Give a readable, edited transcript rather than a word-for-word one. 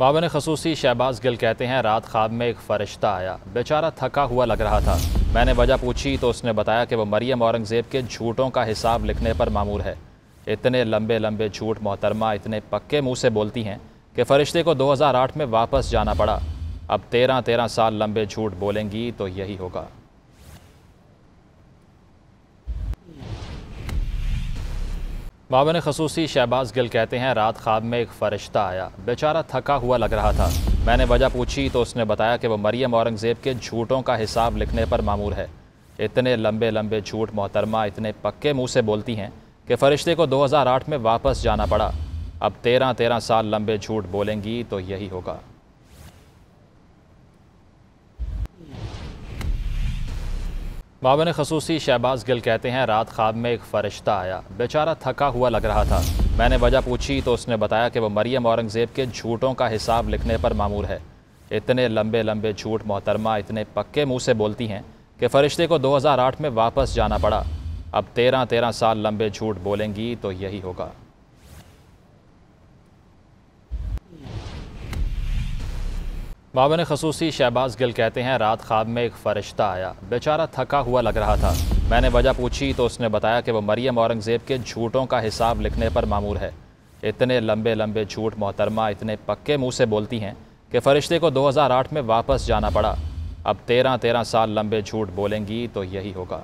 मावन खसूसी शहबाज गिल कहते हैं, रात ख्वाब में एक फ़रिश्ता आया। बेचारा थका हुआ लग रहा था। मैंने वजह पूछी तो उसने बताया कि वह मरियम औरंगज़ेब के झूठों का हिसाब लिखने पर मामूर है। इतने लंबे लंबे झूठ मोहतरमा इतने पक्के मुँह से बोलती हैं कि फ़रिश्ते को 2008 में वापस जाना पड़ा। अब 13 साल लंबे झूठ बोलेंगी तो यही होगा। मावन खसूसी शहबाज गिल कहते हैं, रात ख्वाब में एक फ़रिश्ता आया। बेचारा थका हुआ लग रहा था। मैंने वजह पूछी तो उसने बताया कि वह मरियम औरंगज़ेब के झूठों का हिसाब लिखने पर मामूर है। इतने लंबे लंबे झूठ मोहतरमा इतने पक्के मुँह से बोलती हैं कि फ़रिश्ते को 2008 में वापस जाना पड़ा। अब 13 साल लंबे झूठ बोलेंगी तो यही होगा। मावन खसूसी शहबाज गिल कहते हैं, रात ख्वाब में एक फ़रिश्ता आया। बेचारा थका हुआ लग रहा था। मैंने वजह पूछी तो उसने बताया कि वह मरियम औरंगज़ेब के झूठों का हिसाब लिखने पर मामूर है। इतने लंबे लंबे झूठ मोहतरमा इतने पक्के मुँह से बोलती हैं कि फ़रिश्ते को 2008 में वापस जाना पड़ा। अब 13 साल लंबे झूठ बोलेंगी तो यही होगा। मावन खसूसी शहबाज गिल कहते हैं, रात ख्वाब में एक फ़रिश्ता आया। बेचारा थका हुआ लग रहा था। मैंने वजह पूछी तो उसने बताया कि वह मरियम औरंगज़ेब के झूठों का हिसाब लिखने पर मामूर है। इतने लंबे लंबे झूठ मोहतरमा इतने पक्के मुँह से बोलती हैं कि फ़रिश्ते को 2008 में वापस जाना पड़ा। अब 13 साल लंबे झूठ बोलेंगी तो यही होगा।